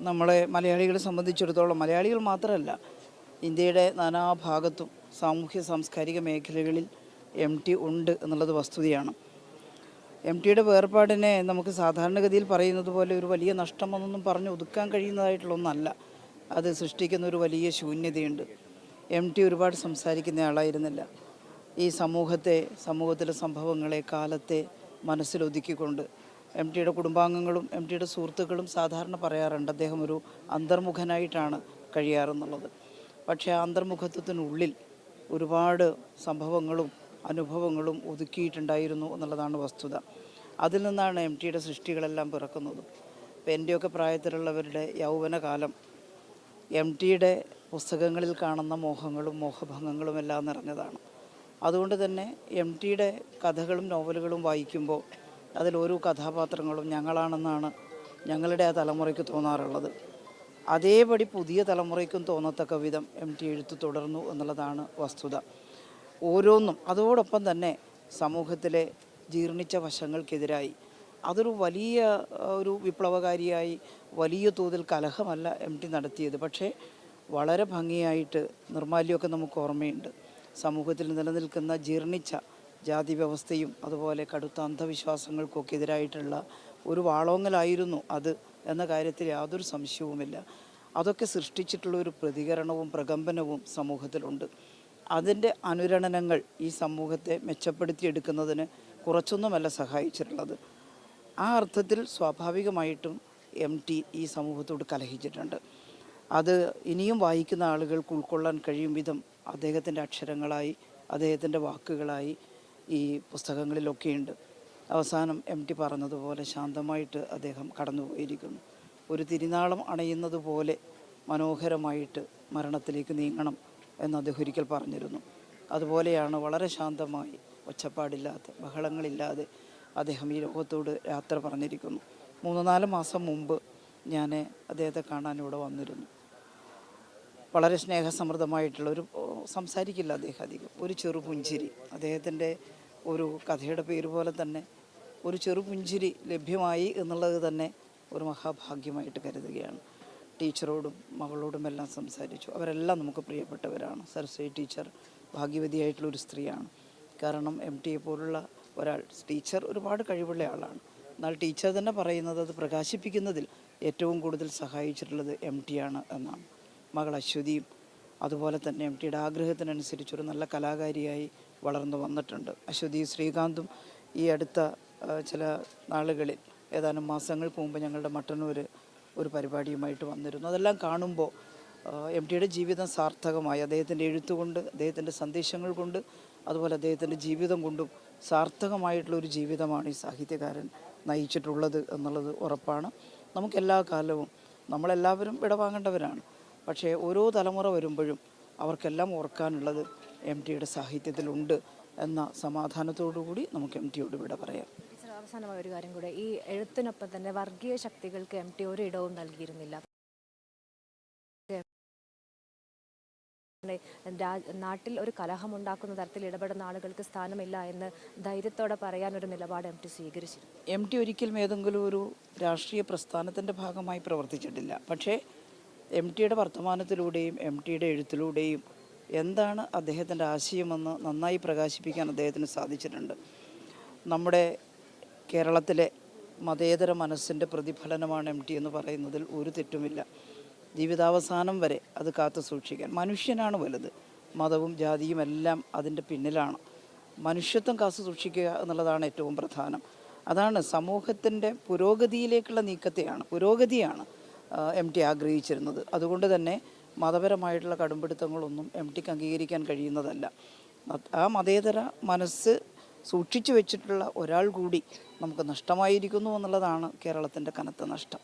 നമ്മളെ മലയാളികളെ സംബന്ധിച്ചിടത്തോളം മലയാളികൾ മാത്രമല്ല, ഇന്ത്യയുടെ നാനാഭാഗത്തും സാമൂഹ്യ സാംസ്കാരിക മേഖലകളിൽ MT ഉണ്ട് എന്നുള്ളത് വസ്തുതയാണ്. MTയുടെ വേർപാടിനെ നമുക്ക് സാധാരണഗതിയിൽ പറയുന്നത് പോലെ ഒരു വലിയ നഷ്ടമെന്നൊന്നും പറഞ്ഞ് ഒതുക്കാൻ കഴിയുന്നതായിട്ടുള്ള ഒന്നല്ല. അത് സൃഷ്ടിക്കുന്ന ഒരു വലിയ ശൂന്യതയുണ്ട്. MT ഒരുപാട് സംസാരിക്കുന്ന ആളായിരുന്നില്ല. ഈ സമൂഹത്തിലെ സംഭവങ്ങളെ, കാലത്തെ മനസ്സിലൊതുക്കിക്കൊണ്ട് MTയുടെ കുടുംബാംഗങ്ങളും MTയുടെ സുഹൃത്തുക്കളും സാധാരണ പറയാറുണ്ട് അദ്ദേഹം ഒരു അന്തർമുഖനായിട്ടാണ് കഴിയാറെന്നുള്ളത്. പക്ഷേ ആ അന്തർമുഖത്വത്തിനുള്ളിൽ ഒരുപാട് സംഭവങ്ങളും അനുഭവങ്ങളും ഒതുക്കിയിട്ടുണ്ടായിരുന്നു എന്നുള്ളതാണ് വസ്തുത. അതിൽ നിന്നാണ് MTയുടെ സൃഷ്ടികളെല്ലാം പിറക്കുന്നത്. ഇപ്പോൾ എൻ്റെയൊക്കെ പ്രായത്തിലുള്ളവരുടെ യൗവനകാലം MTയുടെ പുസ്തകങ്ങളിൽ കാണുന്ന മോഹങ്ങളും മോഹഭംഗങ്ങളും എല്ലാം നിറഞ്ഞതാണ്. അതുകൊണ്ട് തന്നെ MTയുടെ കഥകളും നോവലുകളും വായിക്കുമ്പോൾ അതിൽ ഓരോ കഥാപാത്രങ്ങളും ഞങ്ങളാണെന്നാണ് ഞങ്ങളുടെ ആ തലമുറയ്ക്ക് തോന്നാറുള്ളത്. അതേപടി പുതിയ തലമുറയ്ക്കും തോന്നത്തക്ക വിധം MT എഴുത്ത് തുടർന്നു എന്നുള്ളതാണ് വസ്തുത. ഓരോന്നും അതോടൊപ്പം തന്നെ സമൂഹത്തിലെ ജീർണിച്ച വശങ്ങൾക്കെതിരായി അതൊരു വലിയ ഒരു വിപ്ലവകാരിയായി വലിയ തോതിൽ കലഹമല്ല MT നടത്തിയത്. പക്ഷേ വളരെ ഭംഗിയായിട്ട് നിർമാല്യമൊക്കെ നമുക്ക് ഓർമ്മയുണ്ട്. സമൂഹത്തിൽ നിലനിൽക്കുന്ന ജീർണിച്ച ജാതി വ്യവസ്ഥയും അതുപോലെ കടുത്ത അന്ധവിശ്വാസങ്ങൾക്കൊക്കെ എതിരായിട്ടുള്ള ഒരു വാളോങ്ങലായിരുന്നു അത് എന്ന കാര്യത്തിൽ യാതൊരു സംശയവുമില്ല. അതൊക്കെ സൃഷ്ടിച്ചിട്ടുള്ള ഒരു പ്രതികരണവും പ്രകമ്പനവും സമൂഹത്തിലുണ്ട്. അതിൻ്റെ അനുരണനങ്ങൾ ഈ സമൂഹത്തെ മെച്ചപ്പെടുത്തിയെടുക്കുന്നതിന് കുറച്ചൊന്നുമല്ല സഹായിച്ചിട്ടുള്ളത്. ആ അർത്ഥത്തിൽ സ്വാഭാവികമായിട്ടും MT ഈ സമൂഹത്തോട് കലഹിച്ചിട്ടുണ്ട്. അത് ഇനിയും വായിക്കുന്ന ആളുകൾക്ക് ഉൾക്കൊള്ളാൻ കഴിയും വിധം അദ്ദേഹത്തിൻ്റെ അക്ഷരങ്ങളായി, അദ്ദേഹത്തിൻ്റെ വാക്കുകളായി ഈ പുസ്തകങ്ങളിലൊക്കെയുണ്ട്. അവസാനം MT പറഞ്ഞതുപോലെ ശാന്തമായിട്ട് അദ്ദേഹം കടന്നുപോയിരിക്കുന്നു. ഒരു തിരുനാളം അണയുന്നത് പോലെ മനോഹരമായിട്ട് മരണത്തിലേക്ക് നീങ്ങണം എന്ന് അദ്ദേഹം ഒരിക്കൽ പറഞ്ഞിരുന്നു. അതുപോലെയാണ് വളരെ ശാന്തമായി, ഒച്ചപ്പാടില്ലാതെ, ബഹളങ്ങളില്ലാതെ അദ്ദേഹം ഈ ലോകത്തോട് യാത്ര പറഞ്ഞിരിക്കുന്നു. 3-4 മാസം മുമ്പ് ഞാൻ അദ്ദേഹത്തെ കാണാൻ ഇവിടെ വന്നിരുന്നു. വളരെ സ്നേഹസമൃദ്ധമായിട്ടുള്ളൊരു സംസാരിക്കില്ല അദ്ദേഹം അധികം. ഒരു ചെറുപുഞ്ചിരി, അദ്ദേഹത്തിൻ്റെ ഒരു കഥയുടെ പേര് പോലെ തന്നെ ഒരു ചെറുപുഞ്ചിരി ലഭ്യമായി എന്നുള്ളത് തന്നെ ഒരു മഹാഭാഗ്യമായിട്ട് കരുതുകയാണ്. ടീച്ചറോടും മകളോടുമെല്ലാം സംസാരിച്ചു. അവരെല്ലാം നമുക്ക് പ്രിയപ്പെട്ടവരാണ്. സരസ്വതി ടീച്ചർ ഭാഗ്യവതിയായിട്ടുള്ളൊരു സ്ത്രീയാണ്. കാരണം MTയെ പോലുള്ള ഒരാൾ, ടീച്ചർ ഒരുപാട് കഴിവുള്ള ആളാണ്. എന്നാൽ ടീച്ചർ തന്നെ പറയുന്നത് അത് പ്രകാശിപ്പിക്കുന്നതിൽ ഏറ്റവും കൂടുതൽ സഹായിച്ചിട്ടുള്ളത് MTയാണ് എന്നാണ്. മകൾ അശ്വതിയും അതുപോലെ തന്നെ MTയുടെ ആഗ്രഹത്തിനനുസരിച്ചൊരു നല്ല കലാകാരിയായി വളർന്നു വന്നിട്ടുണ്ട്. അശ്വതി ശ്രീകാന്തും ഈ അടുത്ത ചില നാളുകളിൽ ഏതാനും മാസങ്ങൾക്ക് മുമ്പ് ഞങ്ങളുടെ മട്ടന്നൂർ ഒരു പരിപാടിയുമായിട്ട് വന്നിരുന്നു. അതെല്ലാം കാണുമ്പോൾ MTയുടെ ജീവിതം സാർത്ഥകമായി, അദ്ദേഹത്തിൻ്റെ എഴുത്തുകൊണ്ട്, അദ്ദേഹത്തിൻ്റെ സന്ദേശങ്ങൾ കൊണ്ട്, അതുപോലെ അദ്ദേഹത്തിൻ്റെ ജീവിതം കൊണ്ടും സാർത്ഥകമായിട്ടുള്ളൊരു ജീവിതമാണ് ഈ സാഹിത്യകാരൻ നയിച്ചിട്ടുള്ളത് എന്നുള്ളത് ഉറപ്പാണ്. നമുക്കെല്ലാ കാലവും നമ്മളെല്ലാവരും വിടവാങ്ങേണ്ടവരാണ്. പക്ഷേ ഓരോ തലമുറ വരുമ്പോഴും അവർക്കെല്ലാം ഓർക്കാനുള്ളത് MTയുടെ സാഹിത്യത്തിലുണ്ട് എന്ന സമാധാനത്തോടു കൂടി നമുക്ക് MTയോട് വിട പറയാം. അവസാനമായ ഒരു കാര്യം കൂടെ, ഈ എഴുത്തിനൊപ്പം തന്നെ വർഗീയ ശക്തികൾക്ക് MT ഒരു ഇടവും നൽകിയിരുന്നില്ല. നാട്ടിൽ ഒരു കലഹമുണ്ടാക്കുന്ന തരത്തിൽ ഇടപെടുന്ന ആളുകൾക്ക് സ്ഥാനമില്ല എന്ന് ധൈര്യത്തോടെ പറയാനൊരു നിലപാട് MT സ്വീകരിച്ചിരുന്നു. MT ഒരിക്കലും ഏതെങ്കിലും ഒരു രാഷ്ട്രീയ പ്രസ്ഥാനത്തിൻ്റെ ഭാഗമായി പ്രവർത്തിച്ചിട്ടില്ല. പക്ഷേ MTയുടെ വർത്തമാനത്തിലൂടെയും MTയുടെ എഴുത്തിലൂടെയും എന്താണ് അദ്ദേഹത്തിൻ്റെ ആശയമെന്ന് നന്നായി പ്രകാശിപ്പിക്കാൻ അദ്ദേഹത്തിന് സാധിച്ചിട്ടുണ്ട്. നമ്മുടെ കേരളത്തിലെ മതേതര മനസ്സിൻ്റെ പ്രതിഫലനമാണ് MT എന്ന് പറയുന്നതിൽ ഒരു തെറ്റുമില്ല. ജീവിതാവസാനം വരെ അത് കാത്തു സൂക്ഷിക്കാൻ മനുഷ്യനാണ് വലുത്. മതവും ജാതിയും എല്ലാം അതിൻ്റെ പിന്നിലാണ്. മനുഷ്യത്വം കാത്തു സൂക്ഷിക്കുക എന്നുള്ളതാണ് ഏറ്റവും പ്രധാനം. അതാണ് സമൂഹത്തിൻ്റെ പുരോഗതിയിലേക്കുള്ള പുരോഗതിയാണ് MT ആഗ്രഹിച്ചിരുന്നത്. അതുകൊണ്ട് തന്നെ മതപരമായിട്ടുള്ള കടുംപിടുത്തങ്ങളൊന്നും MTക്ക് അംഗീകരിക്കാൻ കഴിയുന്നതല്ല. ആ മതേതര മനസ്സ് സൂക്ഷിച്ചു വെച്ചിട്ടുള്ള ഒരാൾ കൂടി നമുക്ക് നഷ്ടമായിരിക്കുന്നു എന്നുള്ളതാണ് കേരളത്തിൻ്റെ കനത്ത നഷ്ടം.